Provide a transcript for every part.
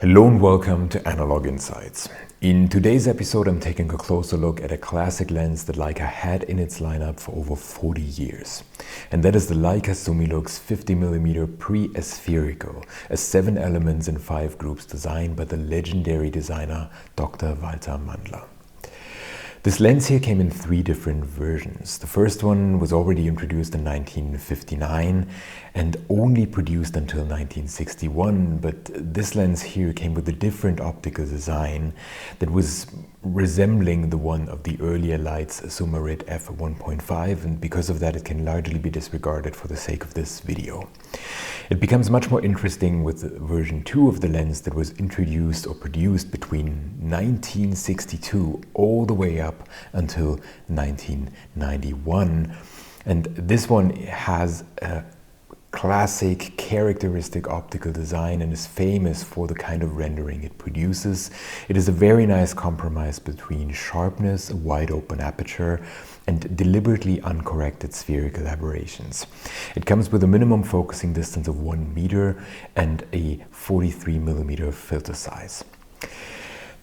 Hello and welcome to Analog Insights. In today's episode, I'm taking a closer look at a classic lens that Leica had in its lineup for over 40 years. And that is the Leica Summilux 50mm pre-spherical, a 7 elements and 5 groups designed by the legendary designer Dr. Walter Mandler. This lens here came in 3 different versions. The first one was already introduced in 1959 and only produced until 1961, but this lens here came with a different optical design that was resembling the one of the earlier Leica Summarit f1.5, and because of that it can largely be disregarded for the sake of this video. It becomes much more interesting with version 2 of the lens that was introduced or produced between 1962 all the way up until 1991. And this one has a classic characteristic optical design and is famous for the kind of rendering it produces. It is a very nice compromise between sharpness, a wide open aperture, and deliberately uncorrected spherical aberrations. It comes with a minimum focusing distance of 1 meter and a 43mm filter size.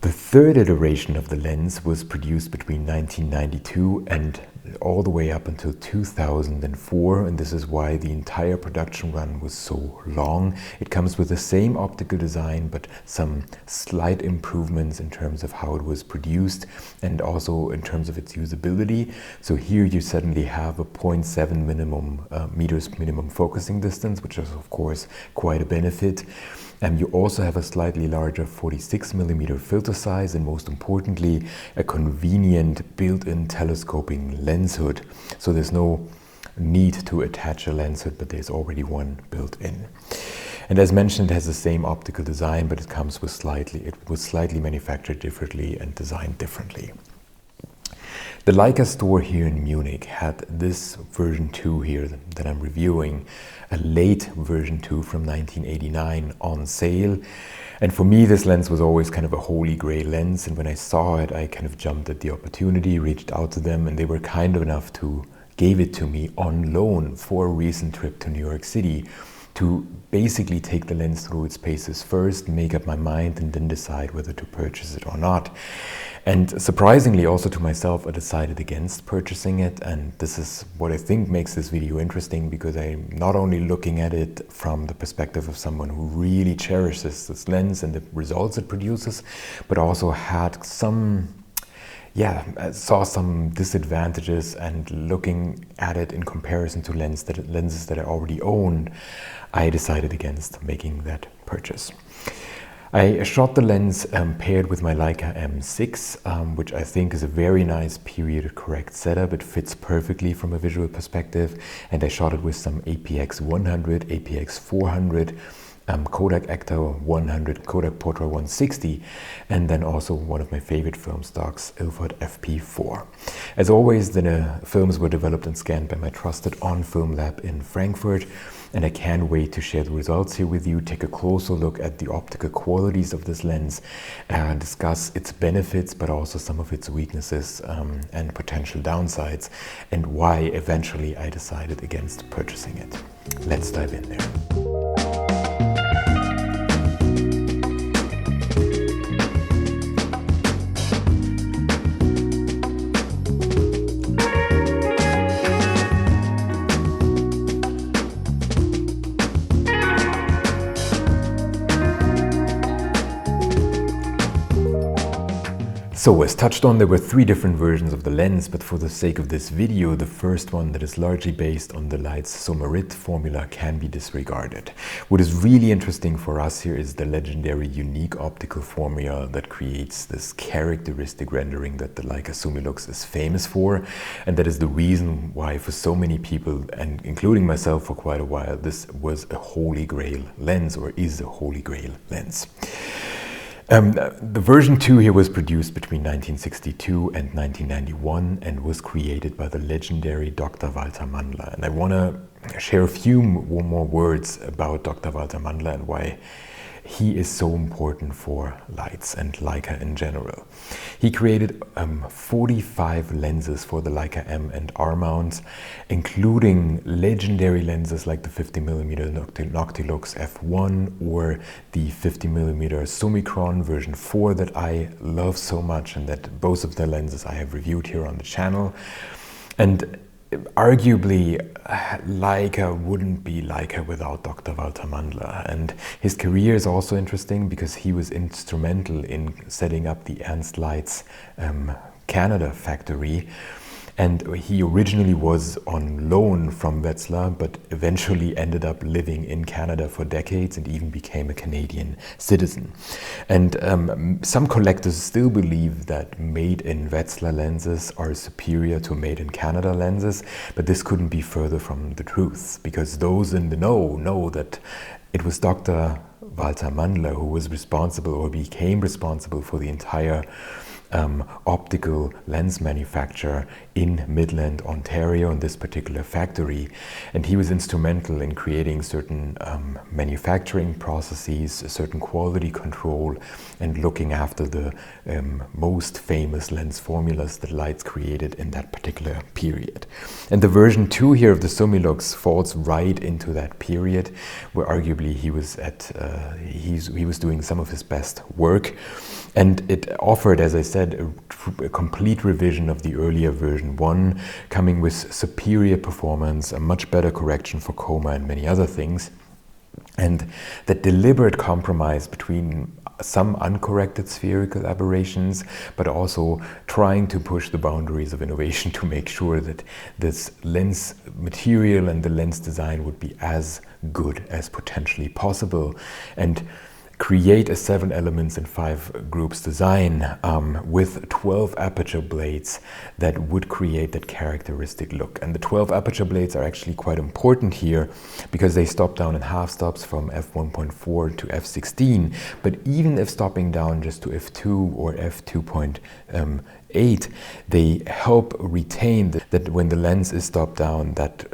The third iteration of the lens was produced between 1992 and all the way up until 2004, and this is why the entire production run was so long. It comes with the same optical design but some slight improvements in terms of how it was produced and also in terms of its usability. So here you suddenly have a 0.7 meters minimum focusing distance, which is of course quite a benefit. And you also have a slightly larger 46mm filter size, and most importantly, a convenient built-in telescoping lens hood. So there's no need to attach a lens hood, but there's already one built in. And as mentioned, it has the same optical design, but it was slightly manufactured differently and designed differently. The Leica store here in Munich had this version 2 here that I'm reviewing, a late version 2 from 1989 on sale. And for me, this lens was always kind of a holy grail lens. And when I saw it, I kind of jumped at the opportunity, reached out to them, and they were kind enough to give it to me on loan for a recent trip to New York City to basically take the lens through its paces first, make up my mind, and then decide whether to purchase it or not. And surprisingly, also to myself, I decided against purchasing it. And this is what I think makes this video interesting, because I'm not only looking at it from the perspective of someone who really cherishes this lens and the results it produces, but also had saw some disadvantages, and looking at it in comparison to lenses that I already owned, I decided against making that purchase. I shot the lens paired with my Leica M6, which I think is a very nice period correct setup. It fits perfectly from a visual perspective, and I shot it with some APX 100, APX 400, Kodak Actor 100, Kodak Portra 160, and then also one of my favorite film stocks, Ilford FP4. As always, the films were developed and scanned by my trusted on-film lab in Frankfurt, and I can't wait to share the results here with you, take a closer look at the optical qualities of this lens, discuss its benefits, but also some of its weaknesses and potential downsides, and why eventually I decided against purchasing it. Let's dive in there. So as touched on, there were 3 different versions of the lens, but for the sake of this video, the first one that is largely based on the Leica Summarit formula can be disregarded. What is really interesting for us here is the legendary unique optical formula that creates this characteristic rendering that the Leica Summilux is famous for, and that is the reason why for so many people, and including myself for quite a while, this was a holy grail lens, or is a holy grail lens. The version 2 here was produced between 1962 and 1991 and was created by the legendary Dr. Walter Mandler. And I want to share a few more words about Dr. Walter Mandler and why he is so important for lights and Leica in general. He created 45 lenses for the Leica M and R mounts, including legendary lenses like the 50mm Noctilux f1 or the 50mm Summicron version 4 that I love so much, and that both of the lenses I have reviewed here on the channel. And arguably, Leica wouldn't be Leica without Dr. Walter Mandler. And his career is also interesting because he was instrumental in setting up the Ernst Lights Canada factory. And he originally was on loan from Wetzlar, but eventually ended up living in Canada for decades and even became a Canadian citizen. And some collectors still believe that made in Wetzlar lenses are superior to made in Canada lenses, but this couldn't be further from the truth, because those in the know that it was Dr. Walter Mandler who was responsible or became responsible for the entire optical lens manufacture in Midland, Ontario, in this particular factory. And he was instrumental in creating certain manufacturing processes, a certain quality control, and looking after the most famous lens formulas that Leitz created in that particular period. And the version 2 here of the Summilux falls right into that period, where arguably he was at he was doing some of his best work. And it offered, as I said, a complete revision of the earlier version 1, coming with superior performance, a much better correction for coma and many other things. And that deliberate compromise between some uncorrected spherical aberrations, but also trying to push the boundaries of innovation to make sure that this lens material and the lens design would be as good as potentially possible, and create a 7 elements and 5 groups design with 12 aperture blades that would create that characteristic look. And the 12 aperture blades are actually quite important here because they stop down in half stops from f1.4 to f16, but even if stopping down just to f2 or f2.8, they help retain that when the lens is stopped down, that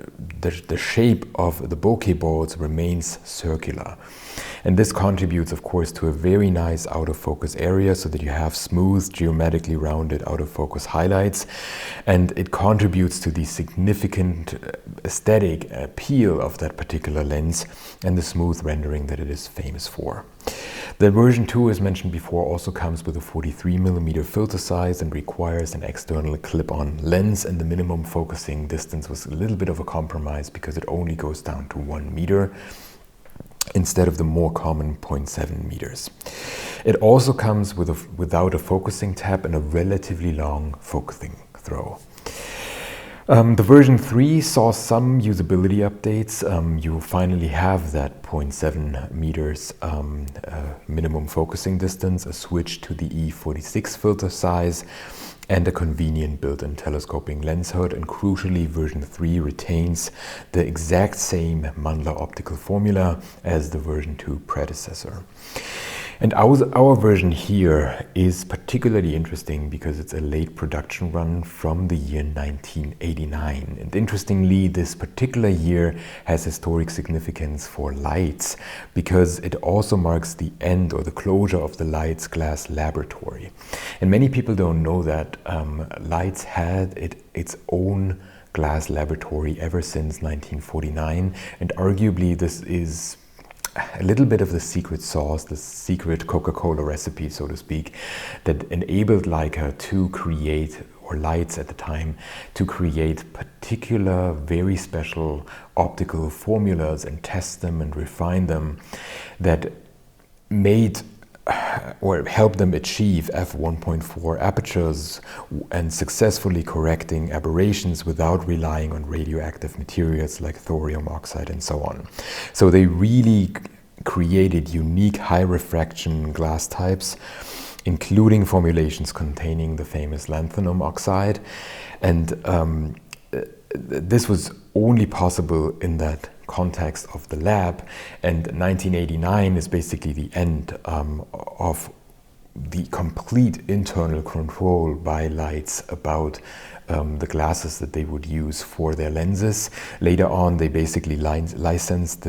the shape of the bokeh balls remains circular. And this contributes, of course, to a very nice out of focus area so that you have smooth, geometrically rounded out of focus highlights. And it contributes to the significant aesthetic appeal of that particular lens and the smooth rendering that it is famous for. The version 2, as mentioned before, also comes with a 43mm filter size and requires an external clip-on lens, and the minimum focusing distance was a little bit of a compromise because it only goes down to 1 meter. Instead of the more common 0.7 meters. It also comes without a focusing tab and a relatively long focusing throw. The version 3 saw some usability updates. You finally have that 0.7 meters minimum focusing distance, a switch to the E46 filter size, and a convenient built-in telescoping lens hood. And crucially, version 3 retains the exact same Mandler optical formula as the version 2 predecessor. And our version here is particularly interesting because it's a late production run from the year 1989. And interestingly, this particular year has historic significance for Leitz because it also marks the end or the closure of the Leitz glass laboratory. And many people don't know that Leitz had its own glass laboratory ever since 1949, and arguably this is a little bit of the secret sauce, the secret Coca-Cola recipe, so to speak, that enabled Leica to create, or Leitz at the time, to create particular, very special optical formulas and test them and refine them that made or helped them achieve f1.4 apertures and successfully correcting aberrations without relying on radioactive materials like thorium oxide and so on. So they really created unique high refraction glass types, including formulations containing the famous lanthanum oxide. And this was only possible in that context of the lab, and 1989 is basically the end of the complete internal control by Leitz about the glasses that they would use for their lenses. Later on, they basically licensed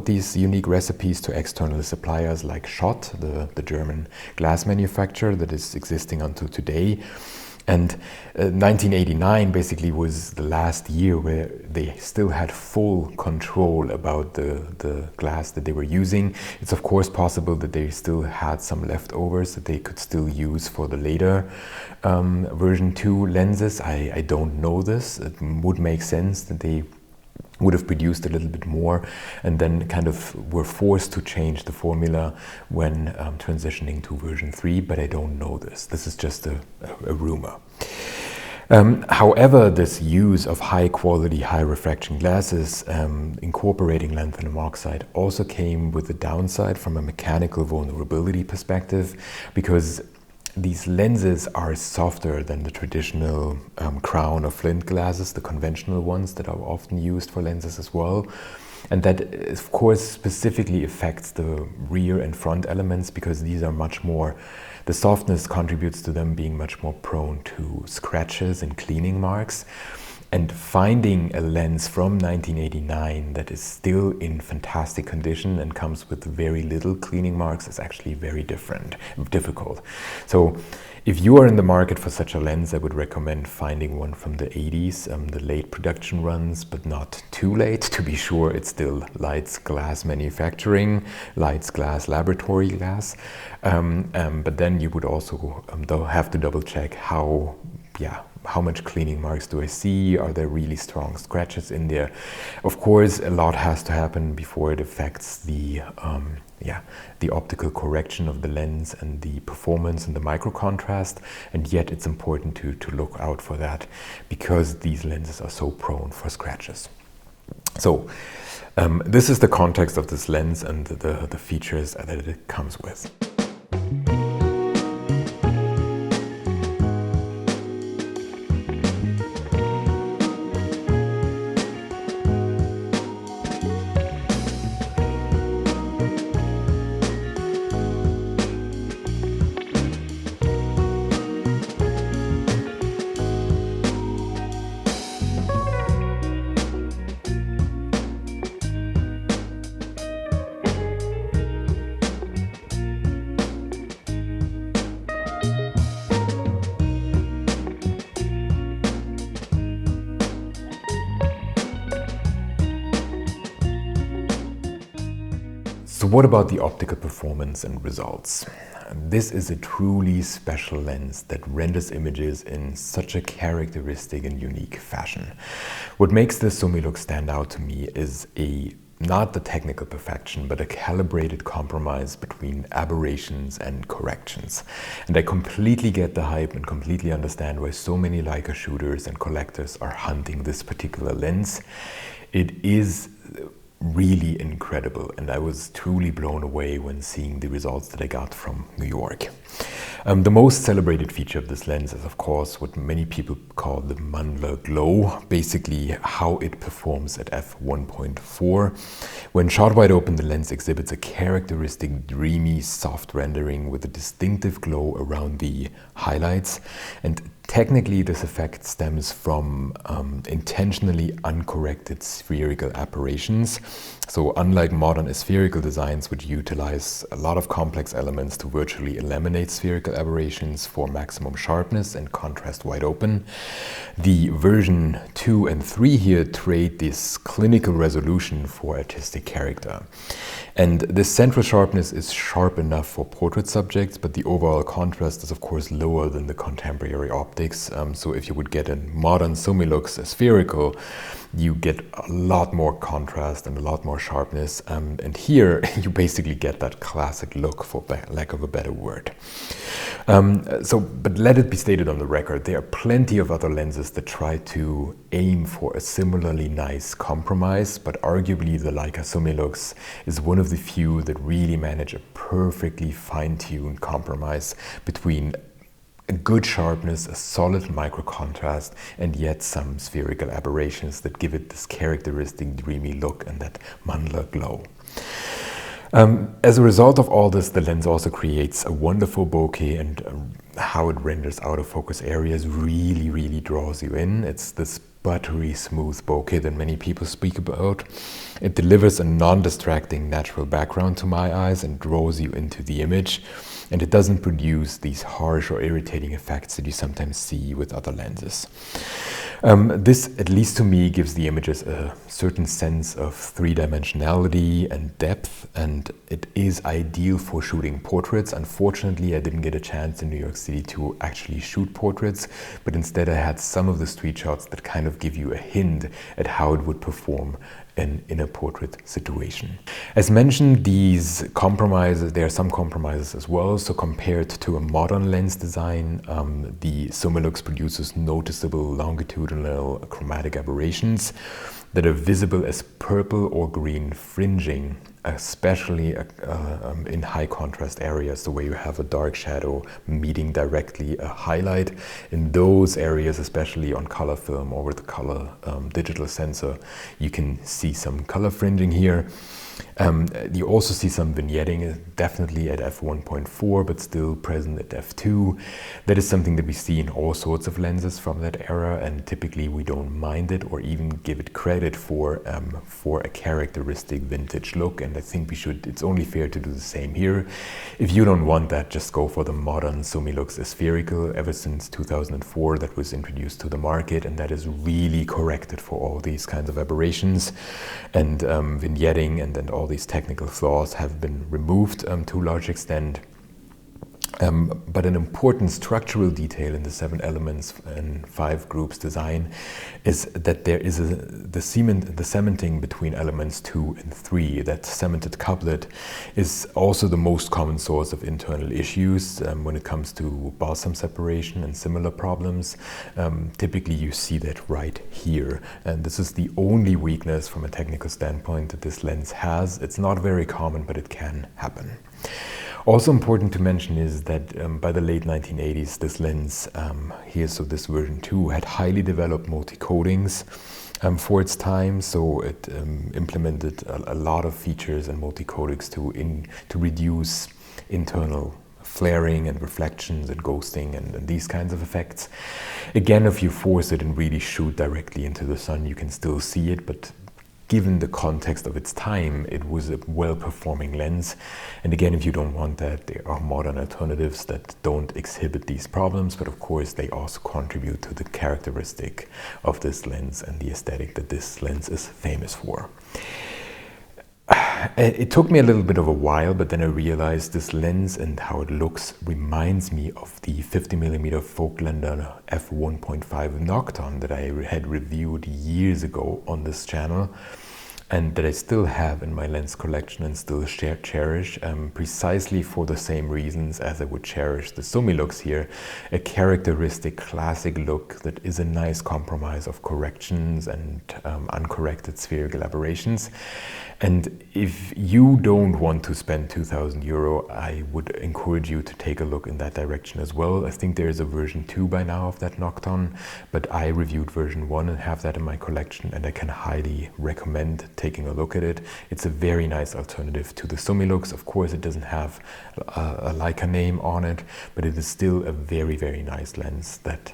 these unique recipes to external suppliers like Schott, the German glass manufacturer that is existing until today. And 1989 basically was the last year where they still had full control about the glass that they were using. It's of course possible that they still had some leftovers that they could still use for the later version 2 lenses. I don't know this. It would make sense that they would have produced a little bit more and then kind of were forced to change the formula when transitioning to version 3, but I don't know this. This is just a rumor. However, this use of high quality, high refraction glasses incorporating lanthanum oxide also came with a downside from a mechanical vulnerability perspective, because these lenses are softer than the traditional crown or flint glasses, the conventional ones that are often used for lenses as well. And that, of course, specifically affects the rear and front elements, because these are much more, the softness contributes to them being much more prone to scratches and cleaning marks. And finding a lens from 1989 that is still in fantastic condition and comes with very little cleaning marks is actually very difficult. So if you are in the market for such a lens, I would recommend finding one from the 80s, the late production runs, but not too late. To be sure, it's still Leitz Glass Manufacturing, Leitz Glass Laboratory Glass. But then you would also have to double check how much cleaning marks do I see? Are there really strong scratches in there? Of course, a lot has to happen before it affects the optical correction of the lens and the performance and the micro contrast. And yet it's important to look out for that, because these lenses are so prone for scratches. So this is the context of this lens and the features that it comes with. So what about the optical performance and results? This is a truly special lens that renders images in such a characteristic and unique fashion. What makes the Summilux stand out to me is not the technical perfection, but a calibrated compromise between aberrations and corrections. And I completely get the hype and completely understand why so many Leica shooters and collectors are hunting this particular lens. It is really incredible, and I was truly blown away when seeing the results that I got from New York. The most celebrated feature of this lens is, of course, what many people call the Mandler glow, basically how it performs at f1.4. When shot wide open, the lens exhibits a characteristic dreamy, soft rendering with a distinctive glow around the highlights. And technically, this effect stems from intentionally uncorrected spherical aberrations. So unlike modern spherical designs, which utilize a lot of complex elements to virtually eliminate spherical aberrations for maximum sharpness and contrast wide open, the version 2 and 3 here trade this clinical resolution for artistic character. And this central sharpness is sharp enough for portrait subjects, but the overall contrast is of course lower than the contemporary optics. So if you would get a modern Summilux spherical, you get a lot more contrast and a lot more sharpness. And here you basically get that classic look, for lack of a better word. But let it be stated on the record, there are plenty of other lenses that try to aim for a similarly nice compromise, but arguably the Leica Summilux is one of the few that really manage a perfectly fine-tuned compromise between a good sharpness, a solid micro contrast, and yet some spherical aberrations that give it this characteristic dreamy look and that Mandler glow. As a result of all this, the lens also creates a wonderful bokeh, and how it renders out of focus areas really, really draws you in. It's this buttery smooth bokeh that many people speak about. It delivers a non-distracting natural background to my eyes and draws you into the image, and it doesn't produce these harsh or irritating effects that you sometimes see with other lenses. This, at least to me, gives the images a certain sense of three-dimensionality and depth, and it is ideal for shooting portraits. Unfortunately, I didn't get a chance in New York City to actually shoot portraits, but instead I had some of the street shots that kind of give you a hint at how it would perform in a portrait situation. As mentioned, these compromises, there are some compromises as well. So compared to a modern lens design, the Summilux produces noticeable longitudinal chromatic aberrations that are visible as purple or green fringing, especially in high contrast areas, the way you have a dark shadow meeting directly a highlight. In those areas, especially on color film or with the color digital sensor, you can see some color fringing here. You also see some vignetting, definitely at f1.4, but still present at f2. That is something that we see in all sorts of lenses from that era, and typically we don't mind it or even give it credit for a characteristic vintage look. And I think we should. It's only fair to do the same here. If you don't want that, just go for the modern Summilux spherical. Ever since 2004, that was introduced to the market, and that is really corrected for all these kinds of aberrations, and vignetting and all these technical flaws have been removed to a large extent. But an important structural detail in the 7 elements and 5 groups design is that there is the cementing between elements 2 and 3. That cemented couplet is also the most common source of internal issues when it comes to balsam separation and similar problems. Typically you see that right here, and this is the only weakness from a technical standpoint that this lens has. It's not very common, but it can happen. Also important to mention is that by the late 1980s, this lens here, so this version 2, had highly developed multi-coatings for its time. So it implemented a lot of features and multi-coatings to reduce internal flaring and reflections and ghosting and these kinds of effects. Again, if you force it and really shoot directly into the sun, you can still see it, but given the context of its time, it was a well-performing lens. And again, if you don't want that, there are modern alternatives that don't exhibit these problems, but of course they also contribute to the characteristic of this lens and the aesthetic that this lens is famous for. It took me a little bit of a while, but then I realized this lens and how it looks reminds me of the 50mm Folklander f1.5 Nocton that I had reviewed years ago on this channel, and that I still have in my lens collection and still cherish, precisely for the same reasons as I would cherish the Summilux here. A characteristic classic look that is a nice compromise of corrections and uncorrected spherical aberrations. And if you don't want to spend €2,000, I would encourage you to take a look in that direction as well. I think there is a version 2 by now of that Nocton, but I reviewed version 1 and have that in my collection, and I can highly recommend taking a look at it. It's a very nice alternative to the Summilux. Of course, it doesn't have a Leica name on it, but it is still a very, very nice lens that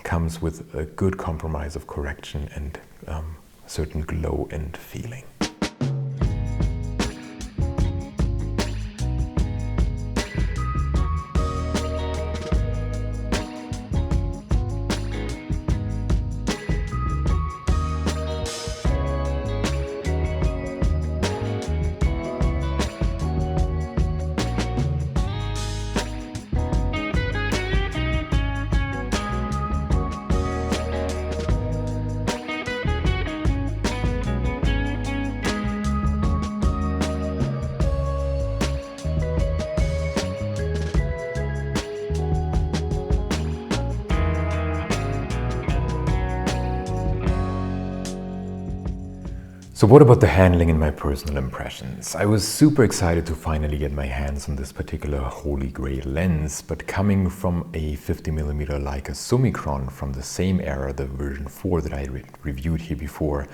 comes with a good compromise of correction and certain glow and feeling. So what about the handling and my personal impressions? I was super excited to finally get my hands on this particular holy grail lens, but coming from a 50mm Leica Summilux from the same era, the version 4 that I reviewed here before,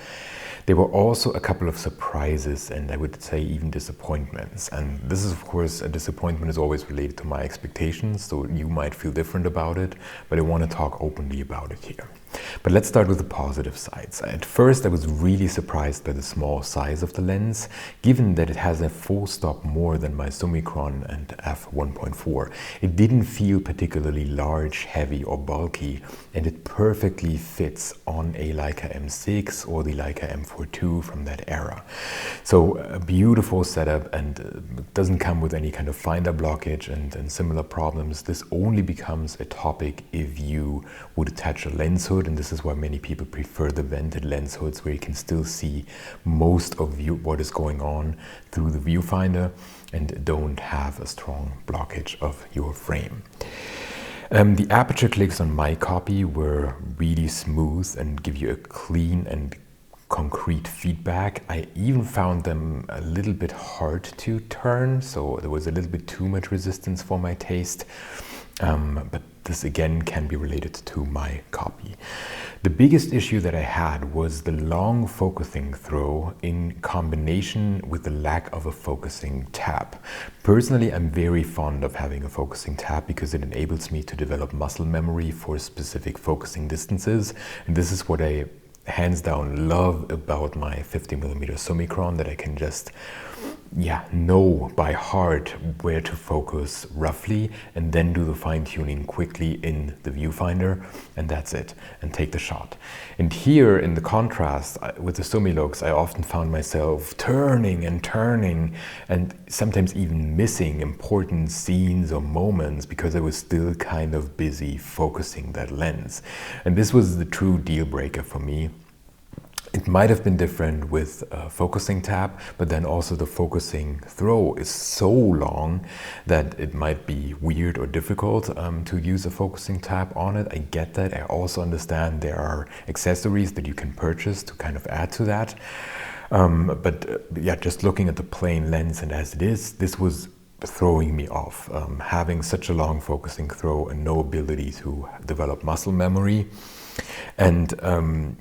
there were also a couple of surprises and I would say even disappointments. And this is, of course, a disappointment is always related to my expectations, so you might feel different about it, but I want to talk openly about it here. But let's start with the positive sides. At first, I was really surprised by the small size of the lens, given that it has a full stop more than my Summicron and f1.4. It didn't feel particularly large, heavy or bulky, and it perfectly fits on a Leica M6 or the Leica M4 from that era. So a beautiful setup, and it doesn't come with any kind of finder blockage and similar problems. This only becomes a topic if you would attach a lens hood, and this is why many people prefer the vented lens hoods, where you can still see most of what is going on through the viewfinder and don't have a strong blockage of your frame. The aperture clicks on my copy were really smooth and give you a clean and concrete feedback. I even found them a little bit hard to turn, so there was a little bit too much resistance for my taste. But this again can be related to my copy. The biggest issue that I had was the long focusing throw in combination with the lack of a focusing tab. Personally, I'm very fond of having a focusing tab because it enables me to develop muscle memory for specific focusing distances. And this is what I hands down love about my 50mm Summicron, that I can just know by heart where to focus roughly and then do the fine-tuning quickly in the viewfinder, and that's it, and take the shot. And here in the contrast with the Summilux, I often found myself turning and sometimes even missing important scenes or moments because I was still kind of busy focusing that lens. And this was the true deal breaker for me. It might have been different with a focusing tab, but then also the focusing throw is so long that it might be weird or difficult to use a focusing tab on it. I get that. I also understand there are accessories that you can purchase to kind of add to that. Just looking at the plain lens and as it is, this was throwing me off. Having such a long focusing throw and no ability to develop muscle memory. And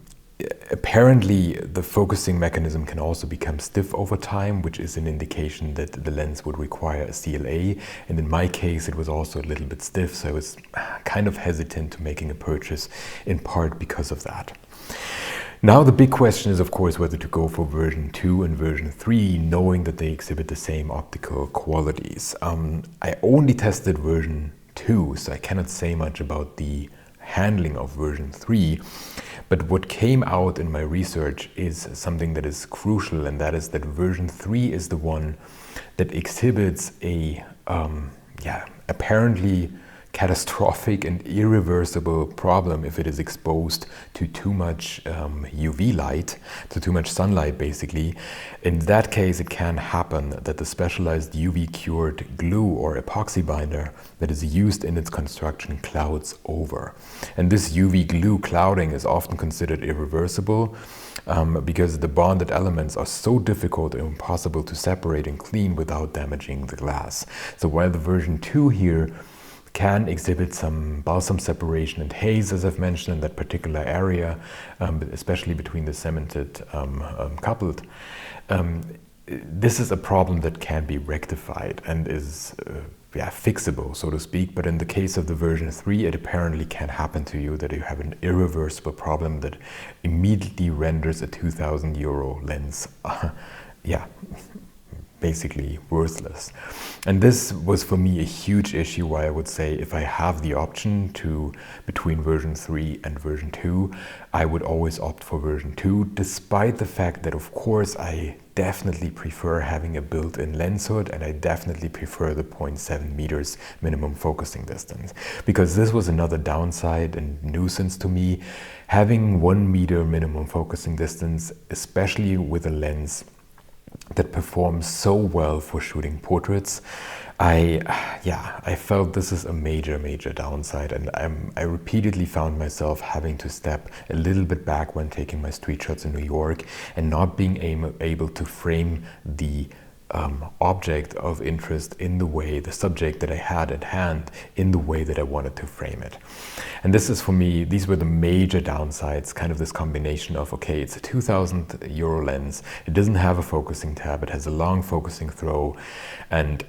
apparently the focusing mechanism can also become stiff over time, which is an indication that the lens would require a CLA, and in my case it was also a little bit stiff, so I was kind of hesitant to making a purchase, in part because of that. Now the big question is, of course, whether to go for version 2 and version 3, knowing that they exhibit the same optical qualities. I only tested version 2, so I cannot say much about the handling of version 3. But what came out in my research is something that is crucial, and that is that version 3 is the one that exhibits a apparently catastrophic and irreversible problem if it is exposed to too much UV light, to too much sunlight basically. In that case, it can happen that the specialized UV cured glue or epoxy binder that is used in its construction clouds over. And this UV glue clouding is often considered irreversible because the bonded elements are so difficult and impossible to separate and clean without damaging the glass. So while the version 2 here can exhibit some balsam separation and haze, as I've mentioned, in that particular area, especially between the cemented coupled. This is a problem that can be rectified and is fixable, so to speak, but in the case of the version 3, it apparently can happen to you that you have an irreversible problem that immediately renders a €2,000 lens basically worthless. And this was for me a huge issue, why I would say if I have the option between version 3 and version 2, I would always opt for version 2, despite the fact that of course I definitely prefer having a built-in lens hood, and I definitely prefer the 0.7 meters minimum focusing distance, because this was another downside and nuisance to me. Having 1 meter minimum focusing distance, especially with a lens that performs so well for shooting portraits, I felt this is a major downside, and I repeatedly found myself having to step a little bit back when taking my street shots in New York and not being able to frame the object of interest in the way, the subject that I had at hand, in the way that I wanted to frame it. And this is, for me, these were the major downsides, kind of this combination of, okay, it's a 2,000 euro lens, it doesn't have a focusing tab, it has a long focusing throw, and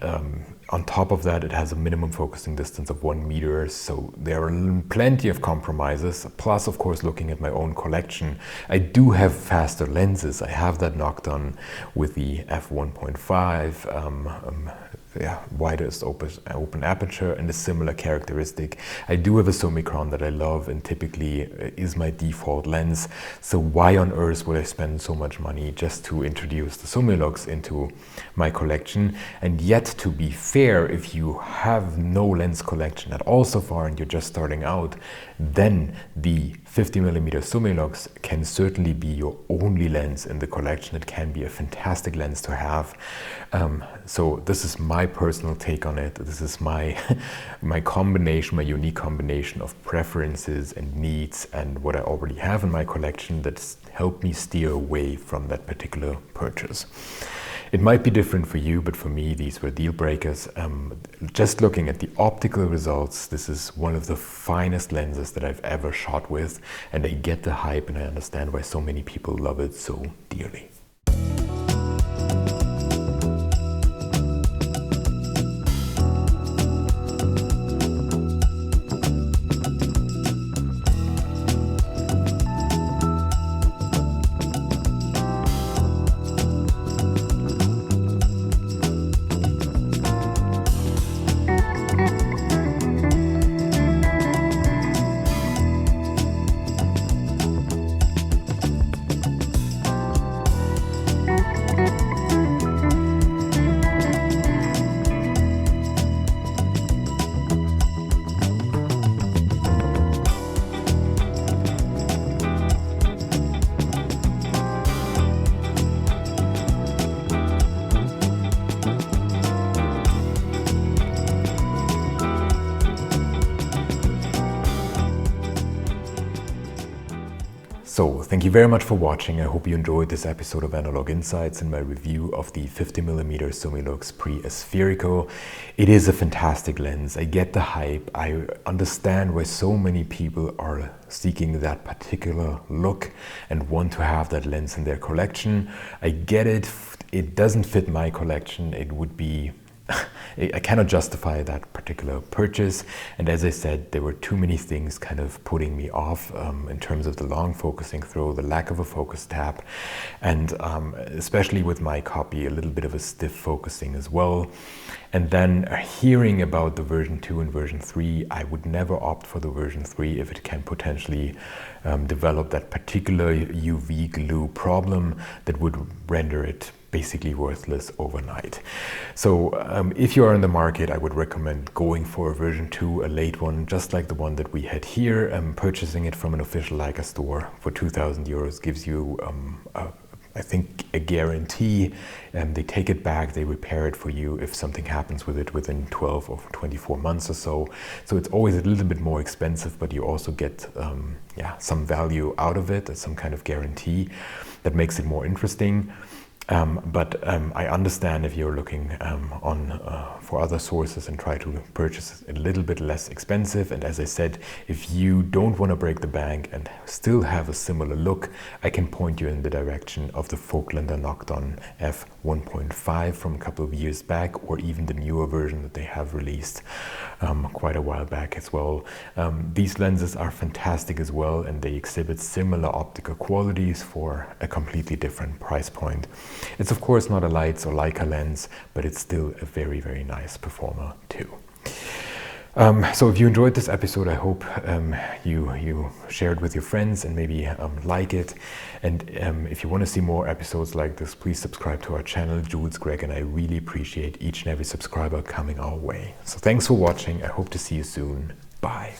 on top of that, it has a minimum focusing distance of 1 meter, so there are plenty of compromises. Plus, of course, looking at my own collection, I do have faster lenses. I have that knocked on with the f1.5, widest open aperture, and a similar characteristic. I do have a Summicron that I love and typically is my default lens. So why on earth would I spend so much money just to introduce the Summilux into my collection? And yet, to be fair, if you have no lens collection at all so far and you're just starting out, then the 50mm Summilux can certainly be your only lens in the collection. It can be a fantastic lens to have. So this is my personal take on it. This is my combination, my unique combination of preferences and needs and what I already have in my collection that's helped me steer away from that particular purchase. It might be different for you, but for me, these were deal breakers. Just looking at the optical results, this is one of the finest lenses that I've ever shot with, and I get the hype and I understand why so many people love it so dearly. So, thank you very much for watching. I hope you enjoyed this episode of Analog Insights and my review of the 50mm Summilux pre-spherical. It is a fantastic lens. I get the hype. I understand why so many people are seeking that particular look and want to have that lens in their collection. I get it. It doesn't fit my collection. It would be I cannot justify that particular purchase, and as I said, there were too many things kind of putting me off in terms of the long focusing throw, the lack of a focus tab, and especially with my copy, a little bit of a stiff focusing as well. And then hearing about the version 2 and version 3, I would never opt for the version 3 if it can potentially develop that particular UV glue problem that would render it basically worthless overnight. So if you are in the market, I would recommend going for a version 2, a late one, just like the one that we had here. Purchasing it from an official Leica store for 2,000 euros gives you I think a guarantee. They take it back, they repair it for you if something happens with it within 12 or 24 months or so. So it's always a little bit more expensive, but you also get some value out of it, some kind of guarantee that makes it more interesting. But I understand if you're looking for other sources and try to purchase a little bit less expensive. And as I said, if you don't want to break the bank and still have a similar look, I can point you in the direction of the Vogtländer Knocked-On f1.5 from a couple of years back, or even the newer version that they have released quite a while back as well. These lenses are fantastic as well, and they exhibit similar optical qualities for a completely different price point. It's of course not a Leitz or Leica lens, but it's still a very, very nice performer too. So if you enjoyed this episode, I hope you share it with your friends and maybe like it. And if you want to see more episodes like this, please subscribe to our channel. Jules, Greg, and I really appreciate each and every subscriber coming our way. So thanks for watching. I hope to see you soon. Bye.